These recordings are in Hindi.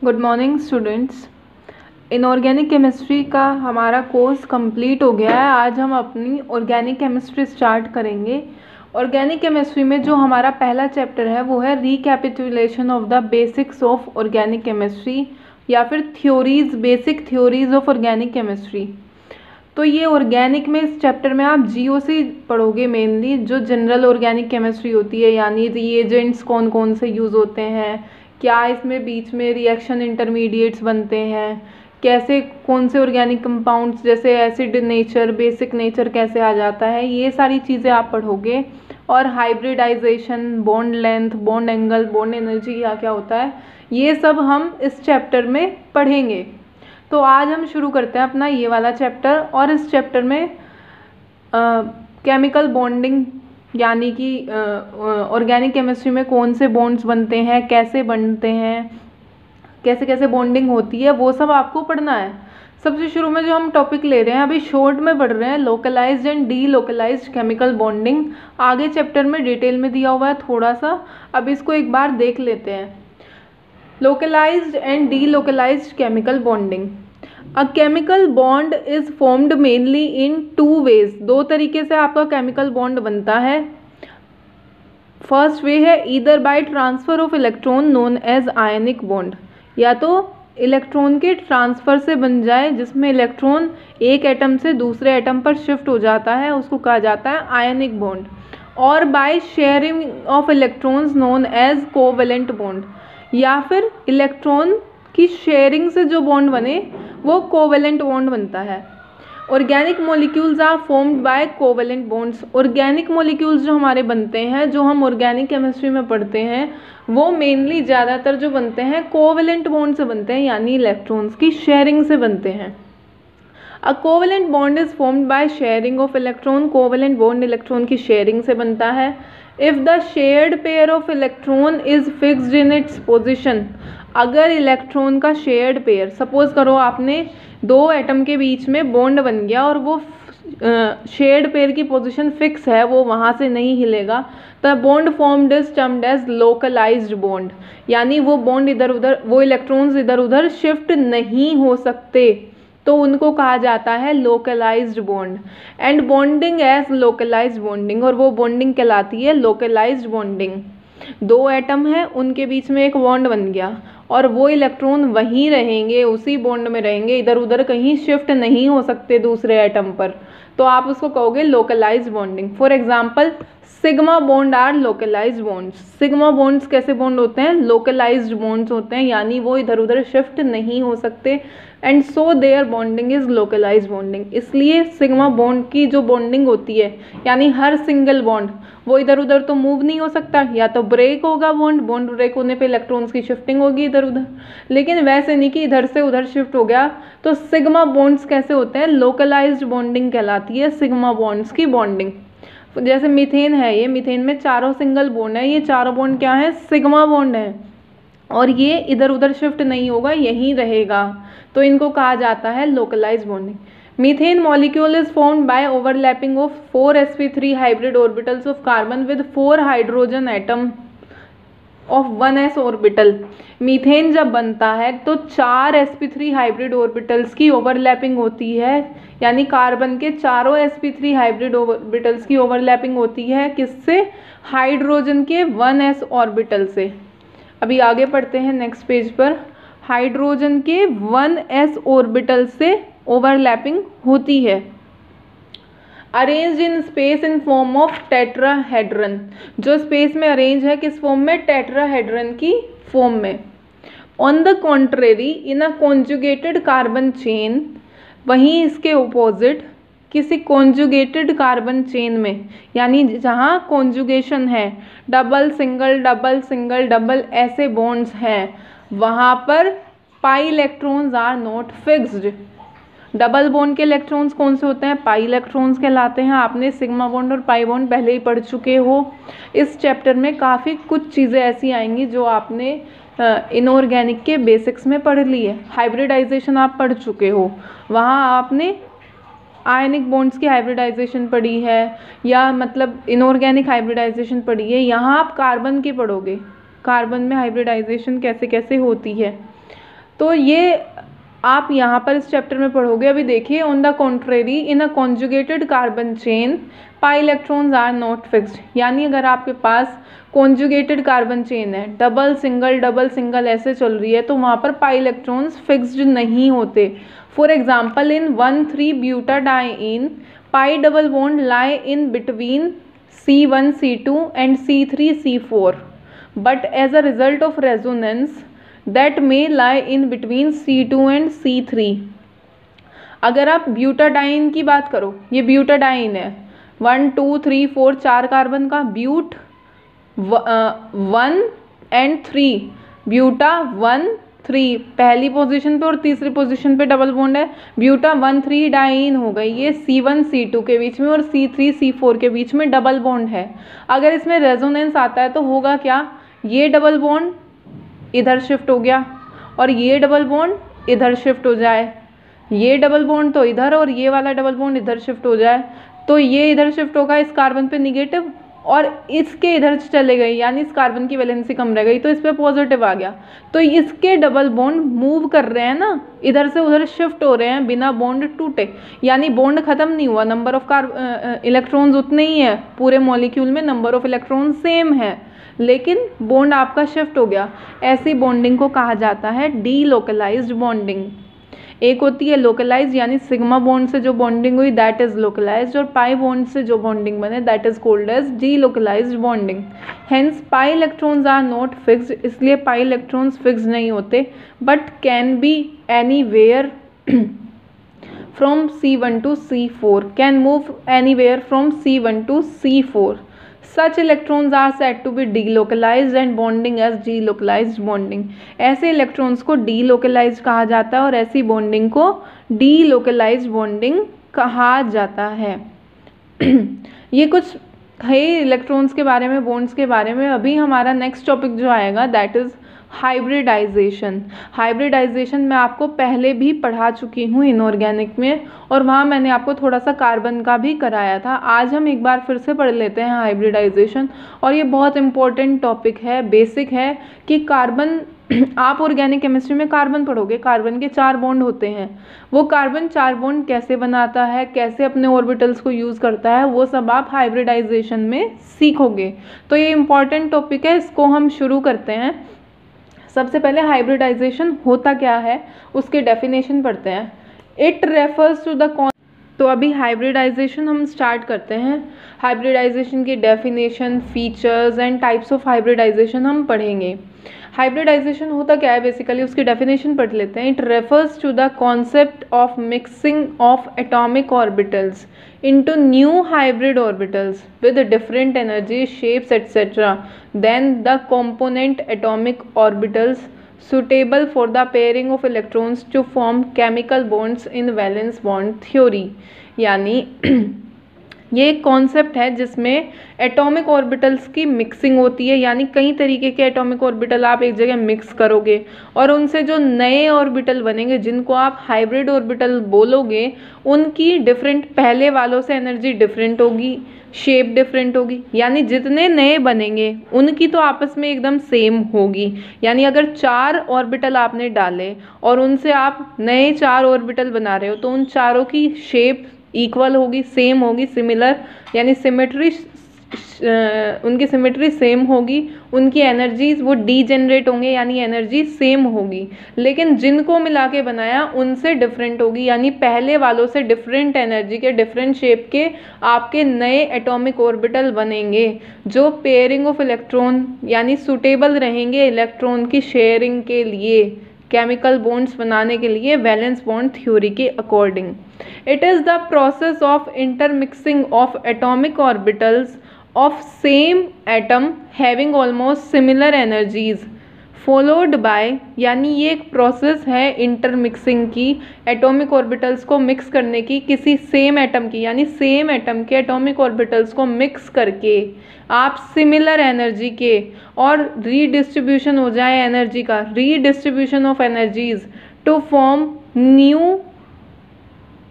Good morning students. Inorganic chemistry का हमारा कोर्स कंप्लीट हो गया है। आज हम अपनी ऑर्गेनिक केमिस्ट्री स्टार्ट करेंगे। ऑर्गेनिक केमिस्ट्री में जो हमारा पहला चैप्टर है वो है recapitulation of the basics of organic chemistry या फिर theories, basic theories of organic chemistry. तो ये ऑर्गेनिक में इस चैप्टर में आप जीओसी पढ़ोगे मेनली, जो जनरल ऑर्गेनिक केमिस्ट्री होती है, यानी रिएजेंट्स कौन कौन से यूज़ होते हैं, क्या इसमें बीच में रिएक्शन इंटरमीडिएट्स बनते हैं, कैसे कौन से ऑर्गेनिक कंपाउंड्स जैसे एसिड नेचर, बेसिक नेचर कैसे आ जाता है, ये सारी चीज़ें आप पढ़ोगे। और hybridization, bond length, bond angle, bond energy क्या क्या होता है, ये सब हम इस चैप्टर में पढ़ेंगे। तो आज हम शुरू करते हैं अपना ये वाला चैप्टर। और इस चैप्टर में केमिकल बॉन्डिंग यानी कि ऑर्गेनिक केमिस्ट्री में कौन से बॉन्ड्स बनते हैं, कैसे बनते हैं, कैसे कैसे बॉन्डिंग होती है, वो सब आपको पढ़ना है। सबसे शुरू में जो हम टॉपिक ले रहे हैं, अभी शॉर्ट में पढ़ रहे हैं, localized and delocalized chemical bonding. आगे चैप्टर में डिटेल में दिया हुआ है थोड़ा सा, अब इसको एक बार देख लेते हैं। Localized and delocalized chemical bonding. A chemical bond is formed mainly in two ways. दो तरीके से आपका chemical bond बनता है। फर्स्ट वे है either by transfer of electron known as ionic bond, या तो इलेक्ट्रॉन के ट्रांसफ़र से बन जाए जिसमें इलेक्ट्रॉन एक एटम से दूसरे एटम पर शिफ्ट हो जाता है, उसको कहा जाता है आयनिक बॉन्ड। और by sharing of electrons known as covalent bond, या फिर इलेक्ट्रॉन की शेयरिंग से जो बॉन्ड बने वो कोवेलेंट बॉन्ड बनता है। Organic molecules are formed by covalent bonds. Organic molecules जो हमारे बनते हैं, जो हम ऑर्गेनिक केमिस्ट्री में पढ़ते हैं, वो मेनली ज़्यादातर जो बनते हैं कोवेलेंट बॉन्ड से बनते हैं, यानी इलेक्ट्रॉन्स की शेयरिंग से बनते हैं। अ covalent bond is formed bye sharing of electron. Covalent bond electron की शेयरिंग से बनता है। If the shared pair of electron is fixed in its position, अगर इलेक्ट्रॉन का शेयर्ड पेयर, सपोज करो आपने दो एटम के बीच में बॉन्ड बन गया और वो शेयर्ड पेयर की पोजीशन फिक्स है, वो वहाँ से नहीं हिलेगा, the bond formed is termed as localised bond, यानी वो बॉन्ड इधर उधर, वो इलेक्ट्रॉन्स इधर उधर शिफ्ट नहीं हो सकते, तो उनको कहा जाता है localized bond. And bonding as localized bonding, और वो बॉन्डिंग कहलाती है लोकलाइज्ड बॉन्डिंग। दो एटम है, उनके बीच में एक बॉन्ड बन गया और वो इलेक्ट्रॉन वहीं रहेंगे, उसी बॉन्ड में रहेंगे, इधर उधर कहीं शिफ्ट नहीं हो सकते दूसरे एटम पर, तो आप उसको कहोगे localized bonding. For example sigma bond are localized bonds. Sigma bonds कैसे बॉन्ड होते हैं? लोकलाइज्ड बॉन्ड्स होते हैं, यानी वो इधर उधर शिफ्ट नहीं हो सकते, and so there bonding is localized bonding. इसलिए सिग्मा बॉन्ड की जो बॉन्डिंग होती है, यानी हर सिंगल बॉन्ड वो इधर उधर तो मूव नहीं हो सकता, या तो ब्रेक होगा बॉन्ड, बॉन्ड ब्रेक होने पे इलेक्ट्रॉन्स की शिफ्टिंग होगी इधर उधर, लेकिन वैसे नहीं कि इधर से उधर शिफ्ट हो गया। तो सिग्मा बॉन्ड्स कैसे होते हैं? लोकलाइज्ड बॉन्डिंग कहलाती है सिग्मा बॉन्ड्स की बॉन्डिंग। जैसे मीथेन है, ये मीथेन में चारों सिंगल बॉन्ड है, ये चारों बॉन्ड क्या है? सिग्मा बॉन्ड है, और ये इधर उधर शिफ्ट नहीं होगा, यहीं रहेगा, तो इनको कहा जाता है localized bonding. Methane molecule is formed by overlapping of 4 sp3 hybrid orbitals of carbon with 4 hydrogen atom of 1s orbital. Methane जब बनता है तो 4 sp3 हाइब्रिड ऑर्बिटल्स की ओवरलैपिंग होती है, यानी कार्बन के चारों sp3 हाइब्रिड ऑर्बिटल्स की ओवरलैपिंग होती है, किससे? हाइड्रोजन के 1s ऑर्बिटल से। अभी आगे पढ़ते हैं नेक्स्ट पेज पर। हाइड्रोजन के 1s ऑर्बिटल से ओवरलैपिंग होती है। Arranged in space in form of tetrahedron, जो स्पेस में अरेंज है किस फॉर्म में? टेट्राहेड्रन की फॉर्म में। On the contrary in a conjugated carbon chain, वहीं इसके ऑपोजिट किसी कॉन्जुगेटेड कार्बन चेन में, यानी जहाँ कॉन्जुगेशन है, double single double single double ऐसे बॉन्ड्स हैं, वहाँ पर pi electrons are not fixed. Double bond के इलेक्ट्रॉन्स कौन से होते हैं? पाई इलेक्ट्रॉन्स कहलाते हैं। आपने सिग्मा बॉन्ड और पाई बॉन्ड पहले ही पढ़ चुके हो। इस चैप्टर में काफ़ी कुछ चीज़ें ऐसी आएंगी जो आपने इनऑर्गेनिक के बेसिक्स में पढ़ ली है। हाइब्रिडाइजेशन आप पढ़ चुके हो, वहाँ आपने आयनिक बॉन्ड्स की हाइब्रिडाइजेशन पढ़ी है, या मतलब इनऑर्गेनिक हाइब्रिडाइजेशन पढ़ी है। यहाँ आप कार्बन की पढ़ोगे, कार्बन में हाइब्रिडाइजेशन कैसे कैसे होती है। तो ये आप यहाँ पर इस चैप्टर में पढ़ोगे। अभी देखिए, on the contrary in a conjugated carbon chain pi electrons are not fixed, यानी अगर आपके पास कॉन्जुगेटेड कार्बन चेन है, डबल सिंगल ऐसे चल रही है, तो वहाँ पर पाई इलेक्ट्रॉन्स फिक्स्ड नहीं होते। For example in 1,3 butadiene pi double bond lie in between C1C2 and C3C4, but as a result of resonance that may lie in between C2 and C3। अगर आप ब्यूटाडाइन की बात करो, ये ब्यूटाडाइन है, 1 2 3 4 4 कार्बन का ब्यूट 1 and 3, ब्यूटा 1 3 पहली पोजीशन पे और तीसरी पोजीशन पे डबल बॉन्ड है, ब्यूटा 1,3 डाइन हो गई, ये C1C2 के बीच में और C3C4 के बीच में डबल बॉन्ड है। अगर इसमें रेजोनेंस आता है तो होगा क्या, ये डबल बॉन्ड इधर शिफ्ट हो गया और ये डबल बॉन्ड इधर शिफ्ट हो जाए, ये डबल बॉन्ड तो इधर और ये वाला डबल बॉन्ड इधर शिफ्ट हो जाए, तो ये इधर शिफ्ट होगा इस कार्बन पे निगेटिव और इसके इधर चले गए, यानी इस कार्बन की वैलेंसी कम रह गई तो इस पे पॉजिटिव आ गया। तो इसके डबल बॉन्ड मूव कर रहे हैं ना, इधर से उधर शिफ्ट हो रहे हैं बिना बॉन्ड टूटे, यानी बॉन्ड खत्म नहीं हुआ, नंबर ऑफ इलेक्ट्रॉन्स उतने ही है पूरे मॉलिक्यूल में, नंबर ऑफ इलेक्ट्रॉन सेम है, लेकिन बॉन्ड आपका शिफ्ट हो गया। ऐसी बॉन्डिंग को कहा जाता है डीलोकलाइज्ड बॉन्डिंग। एक होती है लोकलाइज, यानी सिग्मा बॉन्ड से जो बॉन्डिंग हुई दैट इज लोकलाइज्ड, और पाई बॉन्ड से जो बॉन्डिंग बने that is called as delocalized bonding. Hence pi electrons are not fixed, इसलिए पाई इलेक्ट्रॉन्स फिक्स नहीं होते, but can be anywhere from C1 to C4, can move anywhere from C1 to C4। Such electrons are said to be delocalized and bonding as delocalized bonding। ऐसे इलेक्ट्रॉन्स को delocalized कहा जाता है और ऐसी बॉन्डिंग को delocalized bonding कहा जाता है। ये कुछ है इलेक्ट्रॉन्स के बारे में, बॉन्ड्स के बारे में। अभी हमारा नेक्स्ट टॉपिक जो आएगा दैट इज हाइब्रिडाइजेशन। हाइब्रिडाइजेशन मैं आपको पहले भी पढ़ा चुकी हूँ इनऑर्गेनिक में, और वहाँ मैंने आपको थोड़ा सा कार्बन का भी कराया था। आज हम एक बार फिर से पढ़ लेते हैं हाइब्रिडाइजेशन, और ये बहुत इंपॉर्टेंट टॉपिक है, बेसिक है कि कार्बन आप ऑर्गेनिक केमिस्ट्री में कार्बन पढ़ोगे, कार्बन के 4 बॉन्ड होते हैं, वो कार्बन 4 बॉन्ड कैसे बनाता है, कैसे अपने ऑर्बिटल्स को यूज़ करता है, वो सब आप हाइब्रिडाइजेशन में सीखोगे। तो ये इंपॉर्टेंट टॉपिक है, इसको हम शुरू करते हैं। सबसे पहले हाइब्रिडाइजेशन होता क्या है उसके डेफिनेशन पढ़ते हैं। इट रेफर्स टू द, तो अभी हाइब्रिडाइजेशन हम स्टार्ट करते हैं। हाइब्रिडाइजेशन की definition, features and types of hybridization हम पढ़ेंगे। हाइब्रिडाइजेशन होता क्या है बेसिकली, उसकी डेफिनेशन पढ़ लेते हैं। It refers to the concept of mixing of atomic orbitals into new hybrid orbitals with different energy, shapes etc. than the component atomic orbitals suitable for the pairing of electrons to form chemical bonds in valence bond theory। यानी ये एक कॉन्सेप्ट है जिसमें एटॉमिक ऑर्बिटल्स की मिक्सिंग होती है, यानी कई तरीके के एटॉमिक ऑर्बिटल आप एक जगह मिक्स करोगे और उनसे जो नए ऑर्बिटल बनेंगे जिनको आप हाइब्रिड ऑर्बिटल बोलोगे, उनकी डिफरेंट, पहले वालों से एनर्जी डिफरेंट होगी, शेप डिफरेंट होगी, यानी जितने नए बनेंगे उनकी तो आपस में एकदम सेम होगी। यानी अगर 4 ऑर्बिटल आपने डाले और उनसे आप नए 4 ऑर्बिटल बना रहे हो तो उन चारों की शेप इक्वल होगी, सेम होगी, सिमिलर, यानी सिमेट्री, उनकी सिमेट्री सेम होगी, उनकी एनर्जीज वो डीजेनरेट होंगे, यानी एनर्जी सेम होगी। लेकिन जिनको मिला के बनाया उनसे डिफरेंट होगी, यानी पहले वालों से डिफरेंट एनर्जी के, डिफरेंट शेप के आपके नए एटॉमिक ऑर्बिटल बनेंगे जो पेयरिंग ऑफ इलेक्ट्रॉन, यानी सुटेबल रहेंगे इलेक्ट्रॉन की शेयरिंग के लिए, केमिकल बॉन्ड्स बनाने के लिए वैलेंस बॉन्ड थ्योरी के according. It is the process of intermixing of atomic orbitals of same atom having almost similar energies followed by, यानी ये एक प्रोसेस है इंटरमिक्सिंग की, एटॉमिक ऑर्बिटल्स को मिक्स करने की किसी सेम एटम की, यानी सेम एटम के एटॉमिक ऑर्बिटल्स को मिक्स करके आप सिमिलर एनर्जी के, और रीडिस्ट्रीब्यूशन हो जाए एनर्जी का, redistribution of energies to form new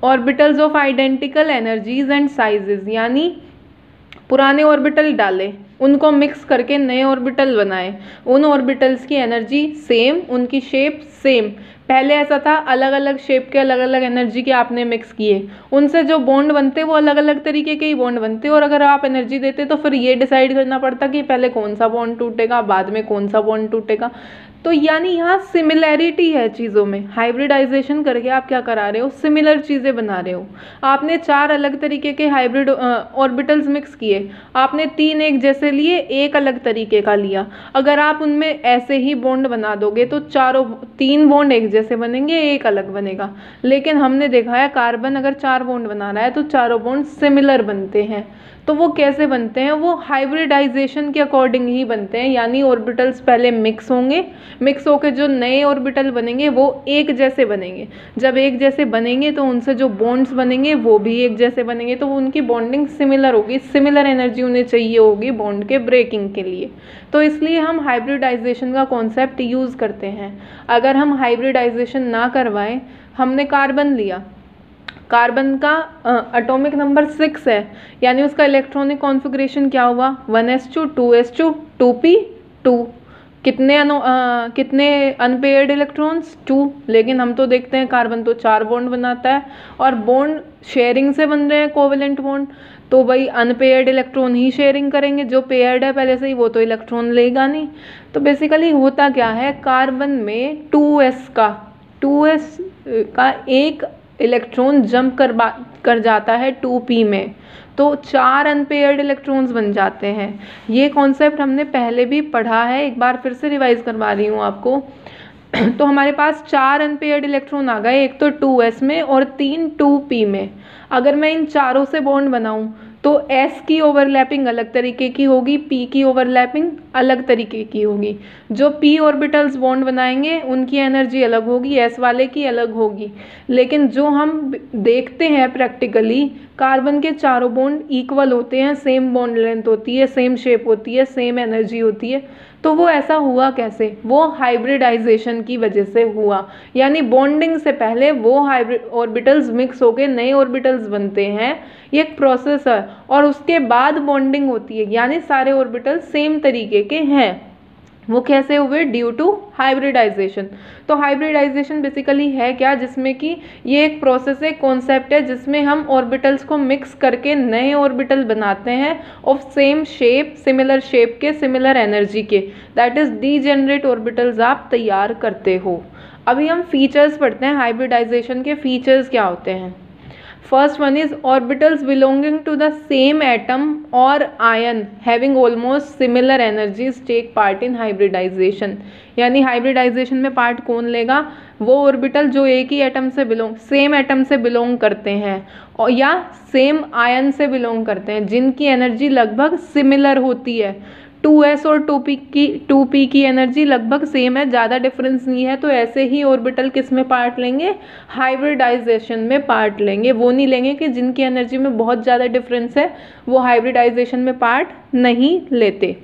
orbitals of identical energies and sizes. यानी पुराने ऑर्बिटल डाले, उनको मिक्स करके नए ऑर्बिटल बनाए, उन ऑर्बिटल्स की एनर्जी सेम, उनकी शेप सेम। पहले ऐसा था अलग अलग शेप के अलग अलग एनर्जी के आपने मिक्स किए, उनसे जो बॉन्ड बनते वो अलग अलग तरीके के ही बॉन्ड बनते, और अगर आप एनर्जी देते तो फिर ये डिसाइड करना पड़ता कि पहले कौन सा बॉन्ड टूटेगा, बाद में कौन सा बॉन्ड टूटेगा। तो यानी यहाँ सिमिलैरिटी है चीज़ों में। हाइब्रिडाइजेशन करके आप क्या करा रहे हो, सिमिलर चीज़ें बना रहे हो। आपने 4 अलग तरीके के हाइब्रिड ऑर्बिटल्स मिक्स किए, आपने 3 एक जैसे लिए, एक अलग तरीके का लिया। अगर आप उनमें ऐसे ही बॉन्ड बना दोगे तो 3 बॉन्ड एक जैसे बनेंगे, एक अलग बनेगा। लेकिन हमने देखा है कार्बन अगर 4 बॉन्ड बना रहा है तो चारों बॉन्ड सिमिलर बनते हैं। तो वो कैसे बनते हैं, वो हाइब्रिडाइजेशन के अकॉर्डिंग ही बनते हैं। यानी ऑर्बिटल्स पहले मिक्स होंगे, मिक्स होकर जो नए ऑर्बिटल बनेंगे वो एक जैसे बनेंगे। जब एक जैसे बनेंगे तो उनसे जो बॉन्ड्स बनेंगे वो भी एक जैसे बनेंगे, तो उनकी बॉन्डिंग सिमिलर होगी, सिमिलर एनर्जी उन्हें चाहिए होगी बॉन्ड के ब्रेकिंग के लिए। तो इसलिए हम हाइब्रिडाइजेशन का कॉन्सेप्ट यूज़ करते हैं। अगर हम हाइब्रिडाइजेशन ना करवाएं, हमने कार्बन लिया, कार्बन का एटॉमिक नंबर 6 है, यानी उसका इलेक्ट्रॉनिक कॉन्फ़िगरेशन क्या हुआ, 1s2 2s2 2p2। कितने अनपेयर्ड इलेक्ट्रॉन्स, 2। लेकिन हम तो देखते हैं कार्बन तो 4 बॉन्ड बनाता है, और बॉन्ड शेयरिंग से बन रहे हैं, कोवेलेंट बॉन्ड। तो भाई अनपेयर्ड इलेक्ट्रॉन ही शेयरिंग करेंगे, जो पेयर्ड है पहले से ही वो तो इलेक्ट्रॉन लेगा नहीं। तो बेसिकली होता क्या है, कार्बन में 2s का एक इलेक्ट्रॉन जंप कर जाता है 2p में, तो 4 अनपेयर्ड इलेक्ट्रॉन्स बन जाते हैं। ये कॉन्सेप्ट हमने पहले भी पढ़ा है, एक बार फिर से रिवाइज करवा रही हूँ आपको। तो हमारे पास 4 अनपेयर्ड इलेक्ट्रॉन आ गए, एक तो 2s में और 3 2p में। अगर मैं इन चारों से बॉन्ड बनाऊं तो s की ओवरलैपिंग अलग तरीके की होगी, p की ओवरलैपिंग अलग तरीके की होगी। जो p ऑर्बिटल्स बॉन्ड बनाएंगे उनकी एनर्जी अलग होगी, s वाले की अलग होगी। लेकिन जो हम देखते हैं प्रैक्टिकली, कार्बन के चारों बॉन्ड इक्वल होते हैं, सेम बॉन्ड लेंथ होती है, सेम शेप होती है, सेम एनर्जी होती है। तो वो ऐसा हुआ कैसे, वो हाइब्रिडाइजेशन की वजह से हुआ। यानी बॉन्डिंग से पहले वो हाइब्रिड ऑर्बिटल्स मिक्स होकर नए ऑर्बिटल्स बनते हैं, ये एक प्रोसेस है, और उसके बाद बॉन्डिंग होती है। यानी सारे ऑर्बिटल्स सेम तरीके के हैं। वो कैसे हुए, ड्यू टू हाइब्रिडाइजेशन। तो हाइब्रिडाइजेशन बेसिकली है क्या, जिसमें कि ये एक प्रोसेस है, कॉन्सेप्ट है, जिसमें हम ऑर्बिटल्स को मिक्स करके नए ऑर्बिटल बनाते हैं of same shape, similar shape के, सिमिलर एनर्जी के, दैट इज डीजेनरेट ऑर्बिटल्स आप तैयार करते हो। अभी हम फीचर्स पढ़ते हैं, हाइब्रिडाइजेशन के फीचर्स क्या होते हैं। First one is orbitals belonging to the same atom or ion having almost similar energies take part in hybridization। यानी हाइब्रिडाइजेशन में पार्ट कौन लेगा, वो ऑर्बिटल जो एक ही एटम से सेम एटम से बिलोंग करते हैं और या सेम आयन से बिलोंग करते हैं, जिनकी एनर्जी लगभग सिमिलर होती है। 2s और 2p की एनर्जी लगभग सेम है, ज़्यादा डिफरेंस नहीं है। तो ऐसे ही ऑर्बिटल किस में पार्ट लेंगे, हाइब्रिडाइजेशन में पार्ट लेंगे। वो नहीं लेंगे कि जिनकी एनर्जी में बहुत ज़्यादा डिफरेंस है, वो हाइब्रिडाइजेशन में पार्ट नहीं लेते।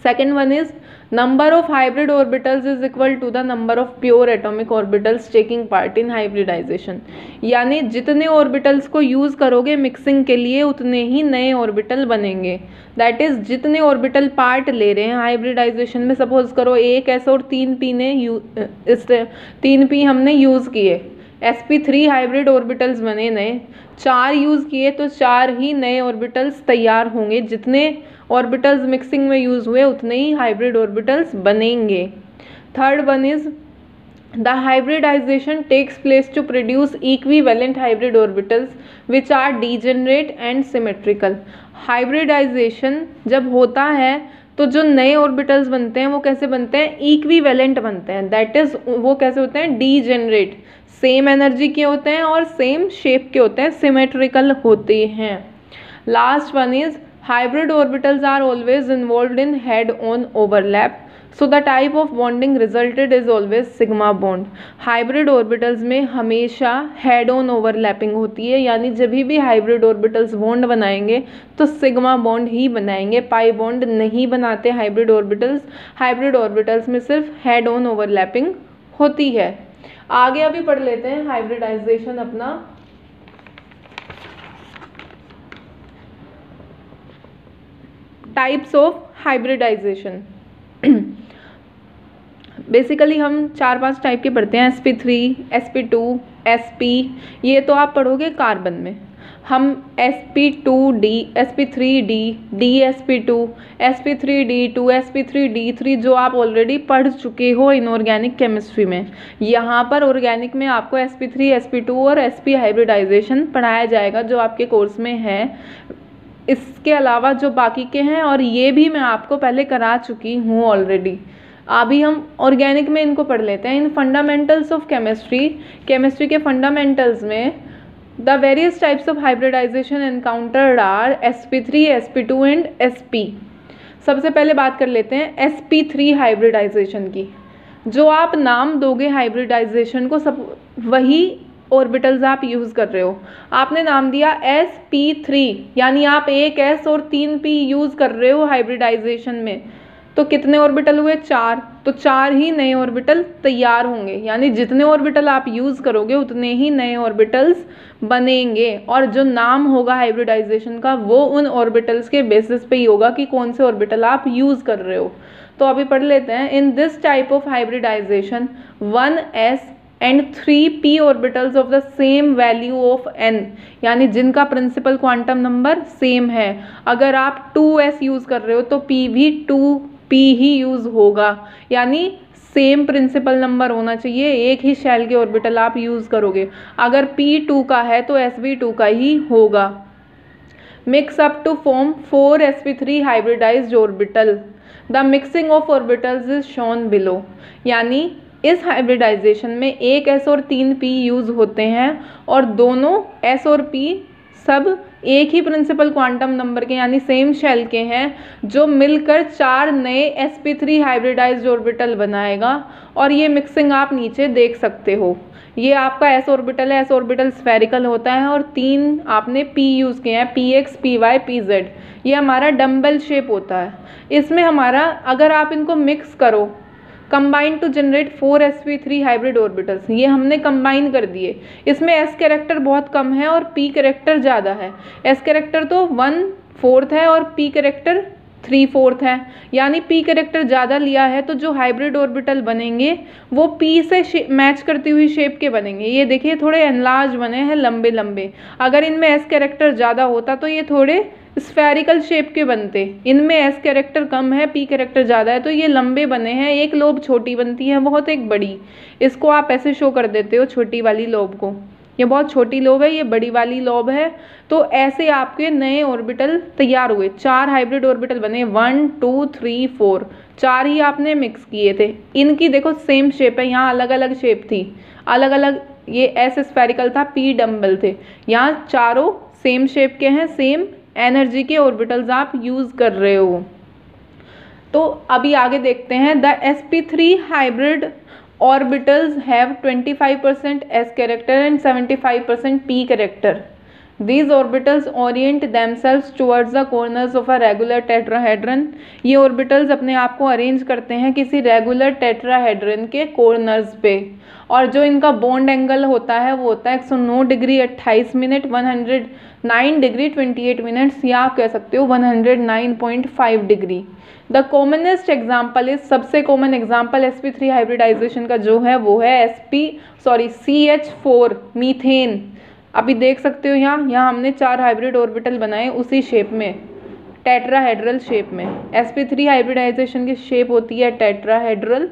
Second one is number of hybrid orbitals is equal to the number of pure atomic orbitals taking part in hybridization। यानी जितने ऑर्बिटल्स को यूज़ करोगे मिक्सिंग के लिए उतने ही नए ऑर्बिटल बनेंगे। दैट इज़ जितने ऑर्बिटल पार्ट ले रहे हैं हाइब्रिडाइजेशन में, सपोज करो 1s और 3p ने 3p हमने यूज़ किए, sp3 हाइब्रिड ऑर्बिटल्स बने नए, 4 यूज़ किए तो 4 ही नए ऑर्बिटल्स तैयार होंगे। जितने ऑर्बिटल्स मिक्सिंग में यूज़ हुए उतने ही हाइब्रिड ऑर्बिटल्स बनेंगे। Third one is the hybridization takes place to produce equivalent hybrid orbitals which are degenerate and symmetrical. Hybridization जब होता है तो जो नए ऑर्बिटल्स बनते हैं वो कैसे बनते हैं, इक्विवेलेंट बनते हैं। दैट इज वो कैसे होते हैं, डीजेनरेट, सेम एनर्जी के होते हैं और सेम शेप के होते हैं, सिमेट्रिकल होते हैं। Last one is hybrid orbitals are always involved in head-on overlap, so the type of bonding resulted is always sigma bond। hybrid orbitals में हमेशा head-on overlapping होती है, यानी जब भी hybrid orbitals bond बनाएंगे तो sigma bond ही बनाएंगे, pi bond नहीं बनाते hybrid orbitals। hybrid orbitals में सिर्फ head-on overlapping होती है। आगे अभी पढ़ लेते हैं hybridization अपना। Types of hybridisation. बेसिकली हम 4-5 टाइप के पढ़ते हैं, sp3, sp2, sp, ये तो आप पढ़ोगे कार्बन में। हम sp2d, sp3d, dsp2, sp3d2, sp3d3 जो आप ऑलरेडी पढ़ चुके हो इनऑर्गेनिक केमिस्ट्री में, यहाँ पर ऑर्गेनिक में आपको sp3, sp2 और sp हाइब्रिडाइजेशन पढ़ाया जाएगा जो आपके कोर्स में है। इसके अलावा जो बाकी के हैं, और ये भी मैं आपको पहले करा चुकी हूँ ऑलरेडी, अभी हम ऑर्गेनिक में इनको पढ़ लेते हैं। In fundamentals of chemistry, chemistry के फंडामेंटल्स में the various types of hybridization encountered are sp3, sp2 and sp। सबसे पहले बात कर लेते हैं sp3 हाइब्रिडाइजेशन की। जो आप नाम दोगे हाइब्रिडाइजेशन को, सब वही ऑर्बिटल्स आप यूज़ कर रहे हो। आपने नाम दिया sp3, यानी आप एक s और 3 p यूज़ कर रहे हो हाइब्रिडाइजेशन में, तो कितने ऑर्बिटल हुए? 4। तो 4 ही नए ऑर्बिटल तैयार होंगे, यानी जितने ऑर्बिटल आप यूज़ करोगे उतने ही नए ऑर्बिटल्स बनेंगे। और जो नाम होगा हाइब्रिडाइजेशन का वो उन ऑर्बिटल्स के बेसिस पे ही होगा कि कौन से ऑर्बिटल आप यूज़ कर रहे हो। तो अभी पढ़ लेते हैं। In this type of hybridization 1s and 3p orbitals of the same value of n, यानी जिनका प्रिंसिपल क्वांटम नंबर सेम है। अगर आप 2s यूज़ कर रहे हो तो p भी 2p ही यूज़ होगा, यानी सेम प्रिंसिपल नंबर होना चाहिए, एक ही शेल के ऑर्बिटल आप यूज़ करोगे। अगर p 2 का है तो s भी 2 का ही होगा। Mix up to form 4 sp3 hybridized orbital. The mixing of orbitals is shown below, यानी इस हाइब्रिडाइजेशन में एक s और 3 p यूज़ होते हैं, और दोनों s और p सब एक ही प्रिंसिपल क्वांटम नंबर के यानी सेम शेल के हैं, जो मिलकर 4 नए sp3 हाइब्रिडाइज्ड ऑर्बिटल बनाएगा। और ये मिक्सिंग आप नीचे देख सकते हो। ये आपका s ऑर्बिटल है, s ऑर्बिटल स्फेरिकल होता है, और 3 आपने p यूज़ किए हैं, px, py, pz। ये हमारा डम्बल शेप होता है। इसमें हमारा, अगर आप इनको मिक्स करो, combine to generate 4 sp3 hybrid orbitals, ये हमने कंबाइन कर दिए। इसमें s कैरेक्टर बहुत कम है और p कैरेक्टर ज़्यादा है। s कैरेक्टर तो 1/4 है और p कैरेक्टर 3/4 है, यानी p कैरेक्टर ज़्यादा लिया है तो जो हाइब्रिड ऑर्बिटल बनेंगे वो p से मैच करती हुई शेप के बनेंगे। ये देखिए थोड़े एनलार्ज बने हैं, लंबे लंबे। अगर इनमें s कैरेक्टर ज़्यादा होता तो ये थोड़े स्फेरिकल शेप के बनते। इनमें s कैरेक्टर कम है, p कैरेक्टर ज़्यादा है, तो ये लंबे बने हैं। एक लोब छोटी बनती है बहुत, एक बड़ी। इसको आप ऐसे शो कर देते हो, छोटी वाली लोब को, ये बहुत छोटी लोब है, ये बड़ी वाली लोब है। तो ऐसे आपके नए ऑर्बिटल तैयार हुए। 4 हाइब्रिड ऑर्बिटल बने, 1 2 3 4, 4 ही आपने मिक्स किए थे। इनकी देखो सेम शेप है, यहाँ अलग अलग शेप थी, अलग अलग। ये s स्फेरिकल था, p डम्बल थे। यहाँ चारों सेम शेप के हैं, सेम एनर्जी के ऑर्बिटल्स आप यूज़ कर रहे हो। तो अभी आगे देखते हैं। The sp3 hybrid orbitals have 25% s character and 75% p character. These orbitals orient themselves towards the corners of a regular tetrahedron। ये ऑर्बिटल्स अपने आप को अरेंज करते हैं किसी रेगुलर टेट्राहेड्रन के कॉर्नर्स पे, और जो इनका बॉन्ड एंगल होता है वो होता है 109 डिग्री 28 मिनट, 109 डिग्री 28 मिनट्स, या आप कह सकते हो 109.5 degree. The commonest example is, सबसे कॉमन एग्जाम्पल sp3 हाइब्रिडाइजेशन का जो है वो है CH4 मीथेन। अभी देख सकते हो यहाँ हमने 4 हाइब्रिड ऑर्बिटल बनाए उसी शेप में, टेट्राहेड्रल शेप में। sp3 हाइब्रिडाइजेशन की शेप होती है टेट्राहेड्रल,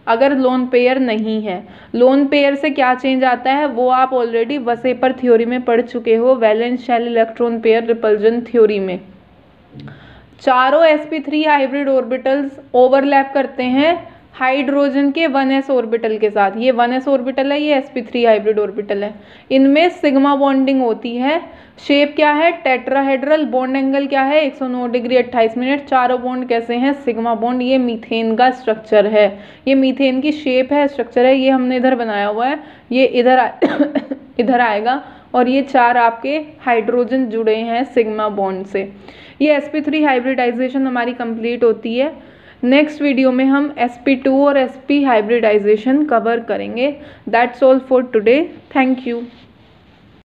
अगर लोन पेयर नहीं है। लोन पेयर से क्या चेंज आता है वो आप ऑलरेडी वसेपर थ्योरी में पढ़ चुके हो, valence shell electron pair repulsion theory में। चारों sp3 हाइब्रिड ऑर्बिटल्स ओवरलैप करते हैं हाइड्रोजन के 1s ऑर्बिटल के साथ। ये 1s ऑर्बिटल है, ये sp3 हाइब्रिड ऑर्बिटल है। इनमें सिग्मा बॉन्डिंग होती है। शेप क्या है? टेट्राहेड्रल। बॉन्ड एंगल क्या है? 109 डिग्री 28 मिनट। चारों बॉन्ड कैसे हैं? Sigma bond. ये मीथेन का स्ट्रक्चर है, ये मीथेन की शेप है, स्ट्रक्चर है। ये हमने इधर बनाया हुआ है, ये इधर इधर आएगा, और ये 4 आपके हाइड्रोजन जुड़े हैं सिग्मा बॉन्ड से। ये sp3 हाइब्रिडाइजेशन हमारी कंप्लीट होती है। नेक्स्ट वीडियो में हम sp2 और sp हाइब्रिडाइजेशन कवर करेंगे। That's all for today. Thank you.